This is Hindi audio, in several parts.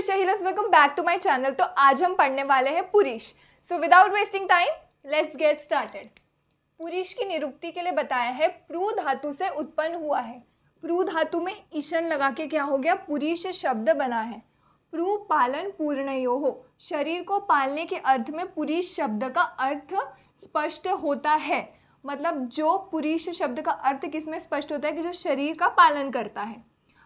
शहीलस, welcome back to my channel. तो आज हम पढ़ने वाले हैं पुरीश। So without wasting time let's get started. पुरीश की निरुक्ति के लिए बताया है प्रू धातु से उत्पन्न हुआ है। प्रू धातु में ईशन लगा के क्या हो गया, पुरीश शब्द बना है। प्रू पालन पूर्णयो हो, शरीर को पालने के अर्थ में पुरीश शब्द का अर्थ स्पष्ट होता है। मतलब जो पुरीश शब्द का अर्थ किसमें स्पष्ट होता है कि जो शरीर का पालन करता है।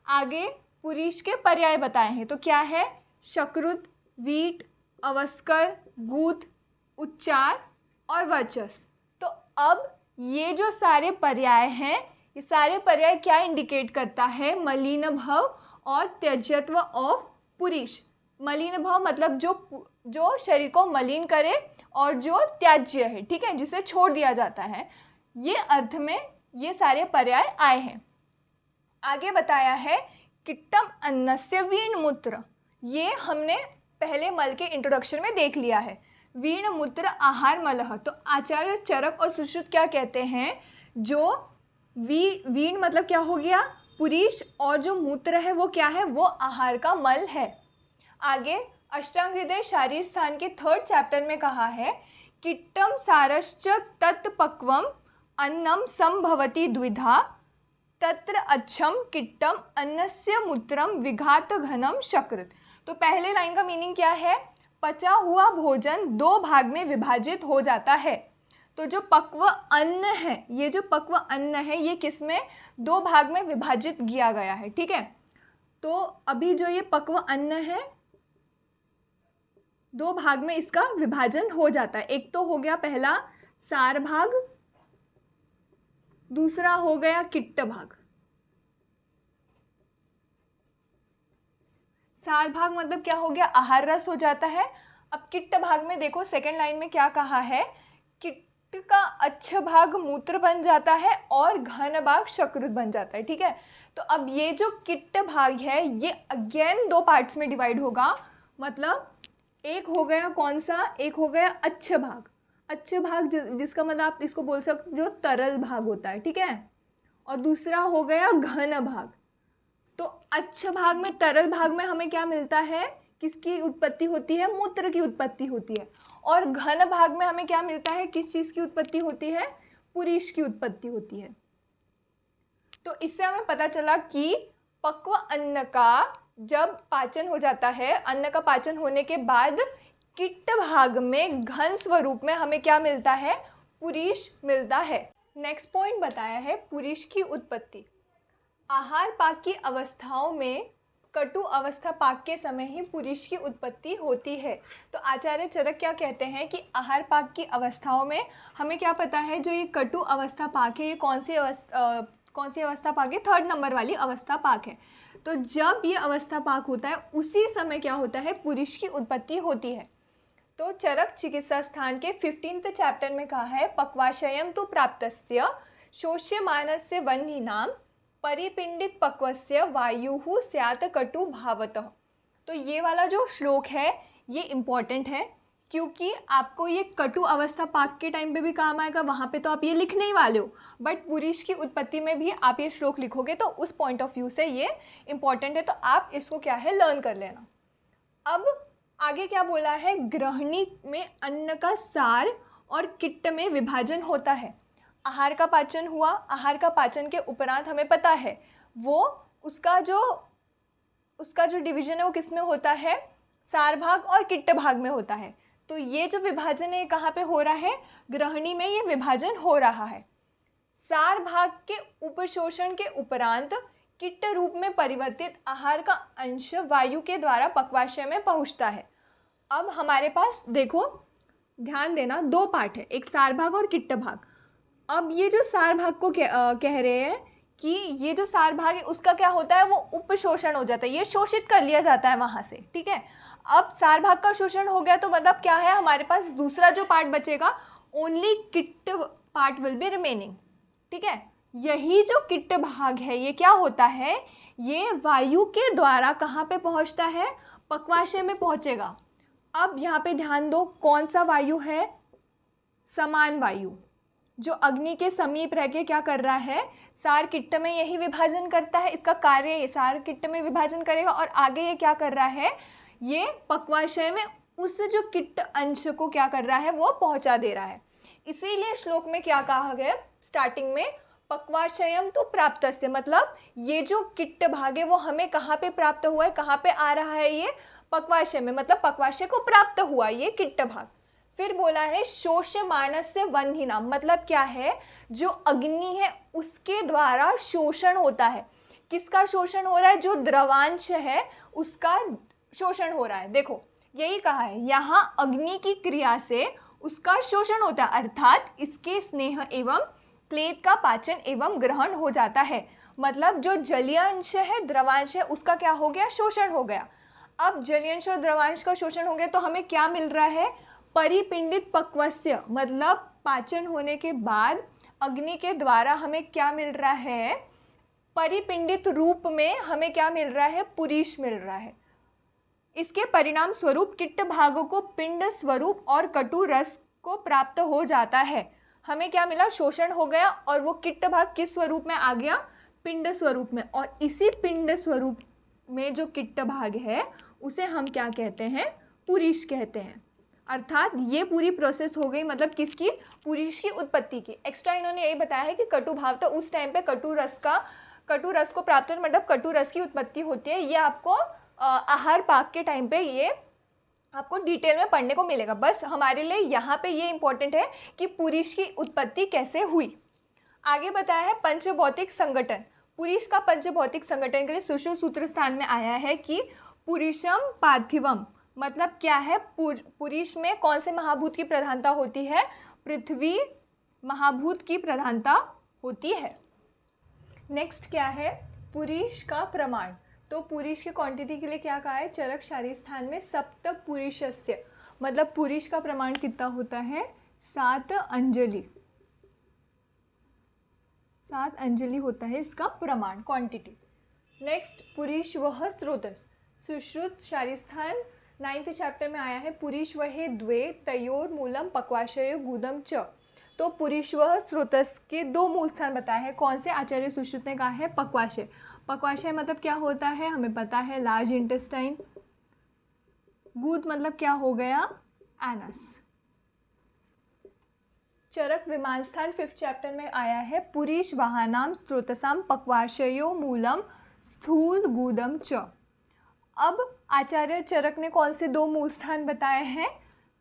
आगे पुरीश के पर्याय बताए हैं, तो क्या है, शकृत, वीट, अवस्कर, गूथ, उच्चार और वर्चस। तो अब ये जो सारे पर्याय हैं, ये सारे पर्याय क्या इंडिकेट करता है, मलिन भव और त्यज्यत्व ऑफ पुरीश। मलिन भव मतलब जो शरीर को मलिन करे और जो त्याज्य है, ठीक है, जिसे छोड़ दिया जाता है, ये अर्थ में ये सारे पर्याय आए हैं। आगे बताया है किट्टम अन्नस्य वीणमूत्र। ये हमने पहले मल के इंट्रोडक्शन में देख लिया है। वीणमूत्र आहार मलह। तो आचार्य चरक और सुश्रुत क्या कहते हैं, जो वीण मतलब क्या हो गया, पुरीश, और जो मूत्र है वो क्या है, वो आहार का मल है। आगे अष्टांग हृदय शारीर स्थान के 3rd चैप्टर में कहा है किट्टम सारश्च तत्पक्वम अन्नम संभवति द्विधा तत्र अच्छम किट्टम अन्नस्य मूत्रम विघात घनम शकृत। तो पहले लाइन का मीनिंग क्या है, पचा हुआ भोजन 2 भाग में विभाजित हो जाता है। तो जो पक्व अन्न है, ये जो पक्व अन्न है, ये किस में 2 भाग में विभाजित किया गया है, ठीक है। तो अभी जो ये पक्व अन्न है 2 भाग में इसका विभाजन हो जाता है। एक तो हो गया पहला सार भाग, दूसरा हो गया किट्ट भाग। सार भाग मतलब क्या हो गया, आहार रस हो जाता है। अब किट्ट भाग में देखो सेकंड लाइन में क्या कहा है, किट्ट का अच्छा भाग मूत्र बन जाता है और घन भाग शकृत बन जाता है, ठीक है। तो अब ये जो किट्ट भाग है ये अगेन 2 पार्ट्स में डिवाइड होगा। मतलब एक हो गया कौन सा, एक हो गया अच्छा भाग। अच्छे भाग जिसका मतलब आप इसको बोल सकते जो तरल भाग होता है, ठीक है। और दूसरा हो गया घन भाग। तो अच्छे भाग में, तरल भाग में हमें क्या मिलता है, किसकी उत्पत्ति होती है, मूत्र की उत्पत्ति होती है। और घन भाग में हमें क्या मिलता है, किस चीज़ की उत्पत्ति होती है, पुरीश की उत्पत्ति होती है। तो इससे हमें पता चला कि पक्व अन्न का जब पाचन हो जाता है, अन्न का पाचन होने के बाद किट्ट भाग में घन स्वरूप में हमें क्या मिलता है, पुरीश मिलता है। नेक्स्ट पॉइंट बताया है पुरीश की उत्पत्ति। आहार पाक की अवस्थाओं में कटु अवस्था पाक के समय ही पुरीश की उत्पत्ति होती है। तो आचार्य चरक क्या कहते हैं कि आहार पाक की अवस्थाओं में हमें क्या पता है, जो ये कटु अवस्था पाक है ये कौन सी अवस्था पाक है, 3rd नंबर वाली अवस्था पाक है। तो जब ये अवस्था पाक होता है उसी समय क्या होता है, पुरीश की उत्पत्ति होती है। तो चरक चिकित्सा स्थान के 15th चैप्टर में कहा है पक्वाशयम तो प्राप्तस्य शोष्यमानस्य वह्निनाम परिपिंडित पक्वस्य वायुः स्यात् कटु भावतः। तो ये वाला जो श्लोक है ये इम्पॉर्टेंट है, क्योंकि आपको ये कटु अवस्था पाक के टाइम पे भी काम आएगा। वहाँ पे तो आप ये लिखने ही वाले हो, बट पुरीश की उत्पत्ति में भी आप ये श्लोक लिखोगे, तो उस पॉइंट ऑफ व्यू से ये इम्पॉर्टेंट है। तो आप इसको क्या है, लर्न कर लेना। अब आगे क्या बोला है, गृहिणी में अन्न का सार और किट्ट में विभाजन होता है। आहार का पाचन हुआ, आहार का पाचन के उपरांत हमें पता है वो उसका जो डिवीजन है वो किस में होता है, सार भाग और किट्ट भाग में होता है। तो ये जो विभाजन है कहाँ पे हो रहा है, गृहिणी में ये विभाजन हो रहा है। सार भाग के उपशोषण के उपरांत किट्ट रूप में परिवर्तित आहार का अंश वायु के द्वारा पक्वाशय में पहुँचता है। अब हमारे पास देखो, ध्यान देना, 2 पार्ट है, एक सार भाग और किट्ट भाग। अब ये जो सार भाग को कह रहे हैं कि ये जो सार भाग है उसका क्या होता है, वो उपशोषण हो जाता है, ये शोषित कर लिया जाता है वहाँ से, ठीक है। अब सार भाग का शोषण हो गया तो मतलब क्या है, हमारे पास दूसरा जो पार्ट बचेगा, ओनली किट्ट पार्ट विल बी रिमेनिंग, ठीक है। यही जो किट्ट भाग है ये क्या होता है, ये वायु के द्वारा कहाँ पे पहुँचता है, पक्वाशय में पहुँचेगा। अब यहाँ पे ध्यान दो, कौन सा वायु है, समान वायु, जो अग्नि के समीप रह के क्या कर रहा है, सार किट्ट में यही विभाजन करता है। इसका कार्य ये सार किट्ट में विभाजन करेगा और आगे ये क्या कर रहा है, ये पक्वाशय में उस जो किट्ट अंश को क्या कर रहा है, वो पहुंचा दे रहा है। इसीलिए श्लोक में क्या कहा गया स्टार्टिंग में, पक्वाशयम तो प्राप्तस्य, मतलब ये जो किट्ट भाग है वो हमें कहाँ पे प्राप्त हुआ है, कहाँ पे आ रहा है, ये पक्वाशय में, मतलब पक्वाशय को प्राप्त हुआ ये किट्ट भाग। फिर बोला है शोष्यमानस्य वह्निनाम, मतलब क्या है, जो अग्नि है उसके द्वारा शोषण होता है। किसका शोषण हो रहा है, जो द्रवांश है उसका शोषण हो रहा है। देखो यही कहा है, यहाँ अग्नि की क्रिया से उसका शोषण होता है, अर्थात इसके स्नेह एवं क्लेद का पाचन एवं ग्रहण हो जाता है। मतलब जो जलीय अंश है, द्रवांश है, उसका क्या हो गया, शोषण हो गया। अब जलीय अंश और द्रवांश का शोषण हो गया तो हमें क्या मिल रहा है, परिपिंडित पक्वस्य, मतलब पाचन होने के बाद अग्नि के द्वारा हमें क्या मिल रहा है, परिपिंडित रूप में हमें क्या मिल रहा है, पुरीश मिल रहा है। इसके परिणाम स्वरूप किट्ट भागों को पिंड स्वरूप और कटु रस को प्राप्त हो जाता है। हमें क्या मिला, शोषण हो गया और वो किट्ट भाग किस स्वरूप में आ गया, पिंड स्वरूप में। और इसी पिंड स्वरूप में जो किट्ट भाग है उसे हम क्या कहते हैं, पुरीश कहते हैं। अर्थात ये पूरी प्रोसेस हो गई, मतलब किसकी, पुरीश की उत्पत्ति की। एक्स्ट्रा इन्होंने यही बताया है कि कटु भाव तो उस टाइम पे कटु रस को प्राप्त हो, मतलब कटु रस की उत्पत्ति होती है। ये आपको आहार पाक के टाइम पे ये आपको डिटेल में पढ़ने को मिलेगा। बस हमारे लिए यहाँ पे ये इंपॉर्टेंट है कि पुरीश की उत्पत्ति कैसे हुई। आगे बताया है पंचभौतिक संगठन। पुरीश का पंचभौतिक संगठन के लिए सुश्रुत सूत्र स्थान में आया है कि पुरीशम पार्थिवम, मतलब क्या है, पुरीश में कौन से महाभूत की प्रधानता होती है, पृथ्वी महाभूत की प्रधानता होती है। नेक्स्ट क्या है, पुरीश का प्रमाण। तो पुरीश के क्वांटिटी के लिए क्या कहा है, चरक शारी स्थान में सप्त पुरीशस्य, मतलब पुरीश का प्रमाण कितना होता है, 7 अंजलि, 7 अंजलि होता है इसका प्रमाण, क्वांटिटी। नेक्स्ट पुरीश वह स्रोतस, सुश्रुत शारी स्थान 9th चैप्टर में आया है, पुरीश वहे द्वे तयोर मूलम पक्वाशय गुदम च। तो पुरीश वह स्रोतस के 2 मूल स्थान बताए हैं। कौन से, आचार्य सुश्रुत ने कहा है पक्वाशय। पक्वाशय मतलब क्या होता है, हमें पता है, लार्ज इंटेस्टाइन। गुद मतलब क्या हो गया, एनस। चरक विमान स्थान 5th चैप्टर में आया है, पुरीश वाहनाम स्त्रोतसाम पक्वाशयो मूलम स्थूल गुदम च। अब आचार्य चरक ने कौन से 2 मूल स्थान बताए हैं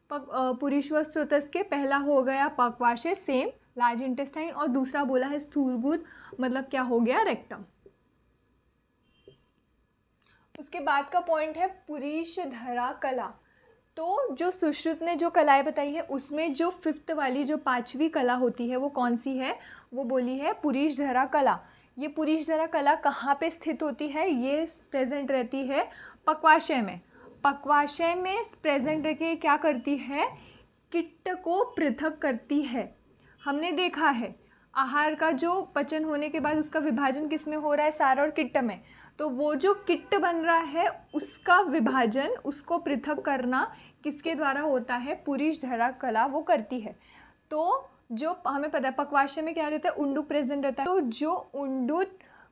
पुरीश व स्रोतस के, पहला हो गया पक्वाशय, सेम लार्ज इंटेस्टाइन, और दूसरा बोला है स्थूल गुद, मतलब क्या हो गया, रेक्टम। उसके बाद का पॉइंट है पुरीश धरा कला। तो जो सुश्रुत ने जो कलाएं बताई है उसमें जो 5th वाली जो 5वीं कला होती है वो कौन सी है, वो बोली है पुरीश धरा कला। ये पुरीश धरा कला कहाँ पे स्थित होती है, ये प्रेजेंट रहती है पक्वाशय में। पक्वाशय में प्रेजेंट रह के क्या करती है, किट्ट को पृथक करती है। हमने देखा है आहार का जो पचन होने के बाद उसका विभाजन किस में हो रहा है, सार और किट्ट में। तो वो जो किट्ट बन रहा है उसका विभाजन, उसको पृथक करना किसके द्वारा होता है, पुरीश धरा कला वो करती है। तो जो हमें पता है पक्वाशय में क्या रहता है, उंडुक प्रेजेंट रहता है। तो जो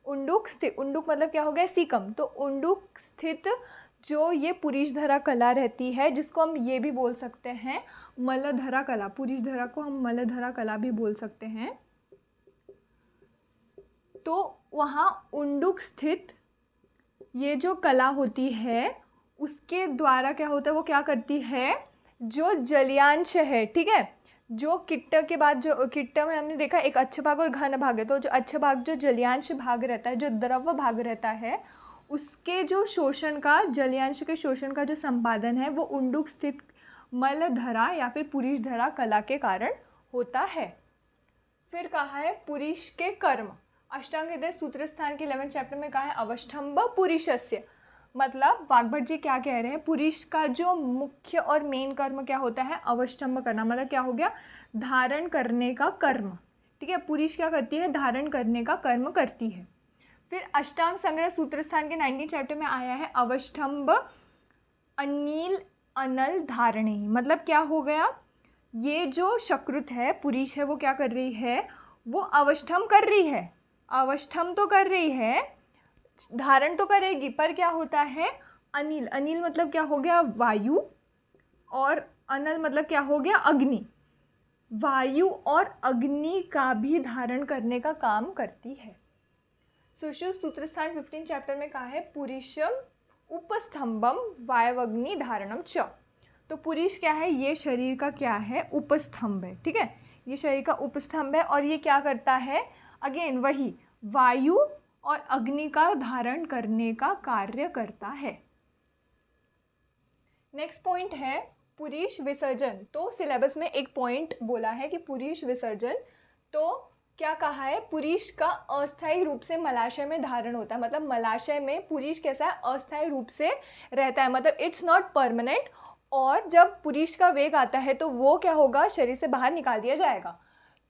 उंडुक स्थित, उंडुक मतलब क्या हो गया, सीकम, तो उंडुक स्थित जो ये पुरीश धरा कला रहती है, जिसको हम ये भी बोल सकते हैं मलधरा कला, पुरीश धरा को हम मलधरा कला भी बोल सकते हैं। तो वहाँ उंडुक स्थित ये जो कला होती है उसके द्वारा क्या होता है, वो क्या करती है, जो जलियांश है, ठीक है, जो किट्ट के बाद, जो किट्ट में हमने देखा एक अच्छ भाग और घन भाग है, तो जो अच्छ भाग जो जलियांश भाग रहता है, जो द्रव भाग रहता है, उसके जो शोषण का, जलियांश के शोषण का जो संपादन है वो उंडुक स्थित मलधरा या फिर पुरीश धरा कला के कारण होता है। फिर कहा है पुरीश के कर्म। अष्टांग हृदय सूत्र स्थान के 11th चैप्टर में कहा है अवष्ठम्भ पुरीशस्य, मतलब वाग्भट जी क्या कह रहे हैं, पुरीश का जो मुख्य और मेन कर्म क्या होता है, अवष्ठम्भ करना, मतलब क्या हो गया, धारण करने का कर्म, ठीक है। पुरीश क्या करती है, धारण करने का कर्म करती है। फिर अष्टांग संग्रह सूत्र स्थान के 19th चैप्टर में आया है अवष्ठम्भ अनिल अनल धारणे, मतलब क्या हो गया, ये जो शकृत है, पुरीश है, वो क्या कर रही है, वो अवष्ठम कर रही है, अवष्ठम तो कर रही है, धारण तो करेगी, पर क्या होता है, अनिल, अनिल मतलब क्या हो गया वायु, और अनल मतलब क्या हो गया अग्नि। वायु और अग्नि का भी धारण करने का काम करती है। सुश्रुत सूत्रस्थान 15 चैप्टर में कहा है पुरीशम उपस्तंभम वायवग्नि धारणम च। तो पुरीश क्या है, ये शरीर का क्या है, उपस्तंभ है, ठीक है, ये शरीर का उपस्तंभ है और ये क्या करता है, अगेन वही वायु और अग्नि का धारण करने का कार्य करता है। नेक्स्ट पॉइंट है पुरीश विसर्जन। तो सिलेबस में एक पॉइंट बोला है कि पुरीश विसर्जन, तो क्या कहा है, पुरीश का अस्थायी रूप से मलाशय में धारण होता है, मतलब मलाशय में पुरीश कैसा है, अस्थायी रूप से रहता है, मतलब इट्स नॉट परमानेंट। और जब पुरीश का वेग आता है तो वो क्या होगा, शरीर से बाहर निकाल दिया जाएगा।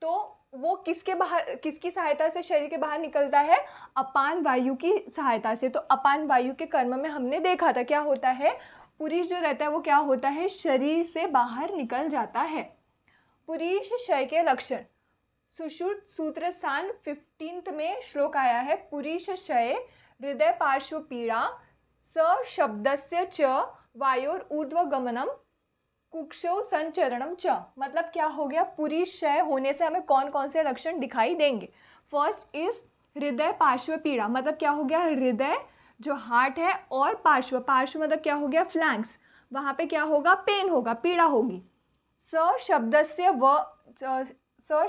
तो वो किसकी सहायता से शरीर के बाहर निकलता है, अपान वायु की सहायता से। तो अपान वायु के कर्म में हमने देखा था क्या होता है, पुरीश जो रहता है वो क्या होता है, शरीर से बाहर निकल जाता है। पुरीश क्षय के लक्षण, सुश्रुत सूत्र स्थान 15 में श्लोक आया है, पुरीश क्षय हृदय पार्श्व पीड़ा स शब्दस्य च वायोर ऊर्ध्वगमनम कुक्षो संचरणम च। मतलब क्या हो गया, पुरीश क्षय होने से हमें कौन कौन से लक्षण दिखाई देंगे। फर्स्ट इज हृदय पार्श्व पीड़ा, मतलब क्या हो गया, हृदय जो हार्ट है और पार्श्व, पार्श्व मतलब क्या हो गया, फ्लैंक्स, वहाँ पे क्या होगा, पेन होगा, पीड़ा होगी। स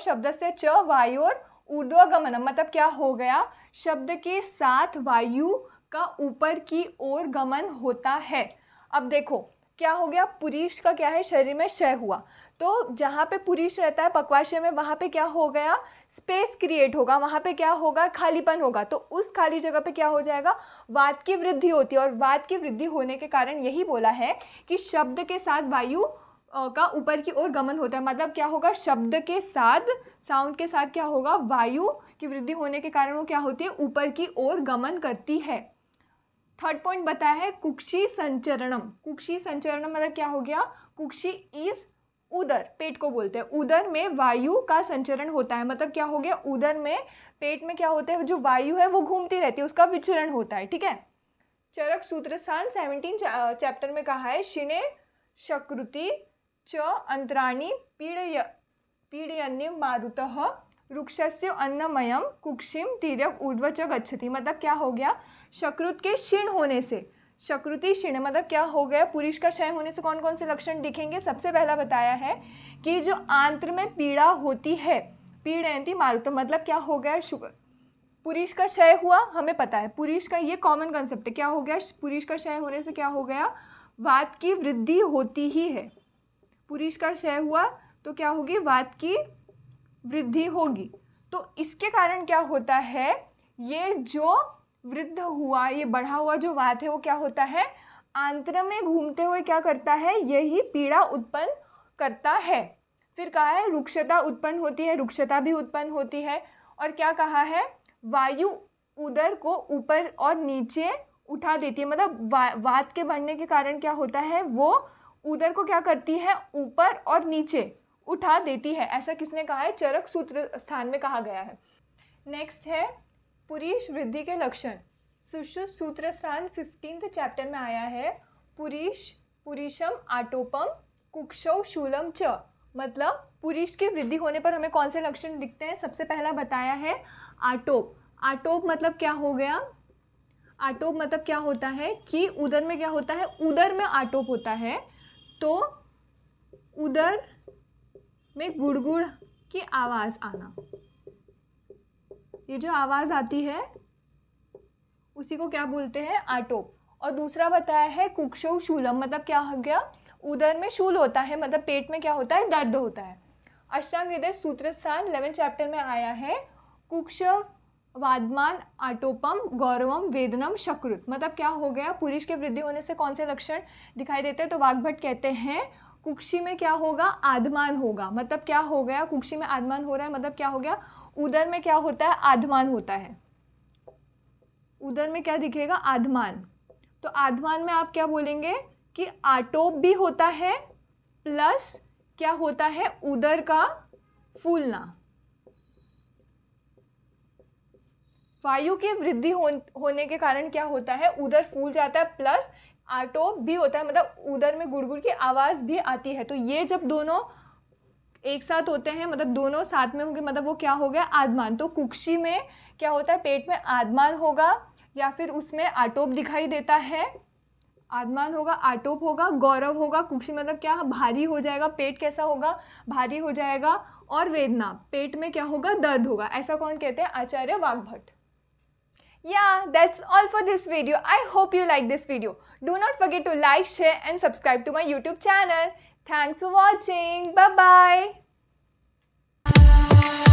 शब्दस्य च वायोर ऊर्ध्वगमनम, मतलब क्या हो गया, शब्द के साथ वायु का ऊपर की ओर गमन होता है। अब देखो क्या हो गया, पुरीश का क्या है, शरीर में क्षय हुआ, तो जहाँ पे पुरीश रहता है पक्वाशय में, वहाँ पे क्या हो गया, स्पेस क्रिएट होगा, वहाँ पे क्या होगा, खालीपन होगा। तो उस खाली जगह पे क्या हो जाएगा, वात की वृद्धि होती है। और वात की वृद्धि होने के कारण यही बोला है कि शब्द के साथ वायु का ऊपर की ओर गमन होता है। मतलब क्या होगा, शब्द के साथ, साउंड के साथ क्या होगा, वायु की वृद्धि होने के कारण वो क्या होती है, ऊपर की ओर गमन करती है। थर्ड पॉइंट बताया है कुक्षी संचरणम। कुक्षी संचरणम मतलब क्या हो गया, कुक्षी इज उदर, पेट को बोलते हैं, उदर में वायु का संचरण होता है। मतलब क्या हो गया, उदर में, पेट में क्या होता है, जो वायु है वो घूमती रहती है, उसका विचरण होता है, ठीक है। चरक सूत्रस्थान 17 चैप्टर में कहा है शिने शकृति च अंतराणि पीड़यन्यम मारुतः वृक्षस्य अन्नमयम कुक्षिम तिर्यक ऊर्ध्व च गच्छति। मतलब क्या हो गया, शकृत के क्षीण होने से, शकृति क्षीण मतलब क्या हो गया, पुरीश का क्षय होने से कौन कौन से लक्षण दिखेंगे। सबसे पहला बताया है कि जो आंत्र में पीड़ा होती है, पीड़यन्ति मारुतः, मतलब क्या हो गया, पुरीश का क्षय हुआ, हमें पता है पुरीश का, ये कॉमन कंसेप्ट है, क्या हो गया, पुरीश का क्षय होने से क्या हो गया, वात की वृद्धि होती ही है। पुरीश का क्षय हुआ तो क्या होगी, वात की वृद्धि होगी। तो इसके कारण क्या होता है, ये जो वृद्ध हुआ, ये बढ़ा हुआ जो वात है वो क्या होता है, आंत्र में घूमते हुए क्या करता है, यही पीड़ा उत्पन्न करता है। फिर कहा है रुक्षता उत्पन्न होती है, रुक्षता भी उत्पन्न होती है। और क्या कहा है, वायु उदर को ऊपर और नीचे उठा देती है। मतलब वात के बढ़ने के कारण क्या होता है, वो उदर को क्या करती है, ऊपर और नीचे उठा देती है। ऐसा किसने कहा है, चरक सूत्र स्थान में कहा गया है। नेक्स्ट है पुरीश वृद्धि के लक्षण। सुश्रुत सूत्र स्थान 15 चैप्टर में आया है पुरीशम आटोपम कुक्षौ शूलम च। मतलब पुरीश की वृद्धि होने पर हमें कौन से लक्षण दिखते हैं। सबसे पहला बताया है आटोप। आटोप मतलब क्या हो गया, आटोप मतलब क्या होता है कि उदर में क्या होता है, उदर में आटोप होता है, तो उदर में गुड़गुड़ की आवाज़ आना, ये जो आवाज़ आती है उसी को क्या बोलते हैं, आटोप। और दूसरा बताया है कुक्षौ शूलम, मतलब क्या हो गया, उदर में शूल होता है, मतलब पेट में क्या होता है, दर्द होता है। अष्टांग हृदय सूत्र स्थान 11 चैप्टर में आया है कुक्ष वादमान आटोपम गौरवम वेदनम शकृत। मतलब क्या हो गया, पुरीश के वृद्धि होने से कौन से लक्षण दिखाई देते हैं। तो वाग्भट कहते हैं कुक्षी में क्या होगा, आधमान होगा। मतलब क्या हो गया, कुक्षी में आधमान हो रहा है, मतलब क्या हो गया, उदर में क्या होता है, आधमान होता है। उदर में क्या दिखेगा, आधमान। तो आधमान में आप क्या बोलेंगे कि आटोप भी होता है प्लस क्या होता है, उदर का फूलना। वायु की वृद्धि होने के कारण क्या होता है, उदर फूल जाता है प्लस आटोप भी होता है, मतलब उदर में गुड़गुड़ की आवाज़ भी आती है। तो ये जब दोनों एक साथ होते हैं, मतलब दोनों साथ में होंगे, मतलब वो क्या हो गया, आदमान। तो कुक्षी में क्या होता है, पेट में आदमान होगा या फिर उसमें आटोप दिखाई देता है। आदमान होगा, आटोप होगा, गौरव होगा। कुक्षी मतलब क्या, भारी हो जाएगा, पेट कैसा होगा, भारी हो जाएगा। और वेदना, पेट में क्या होगा, दर्द होगा। ऐसा कौन कहते हैं, आचार्य Vagbhata. Yeah, that's all for this video. I hope you like this video. Do not forget to like, share and subscribe to my YouTube channel. Thanks for watching. Bye bye.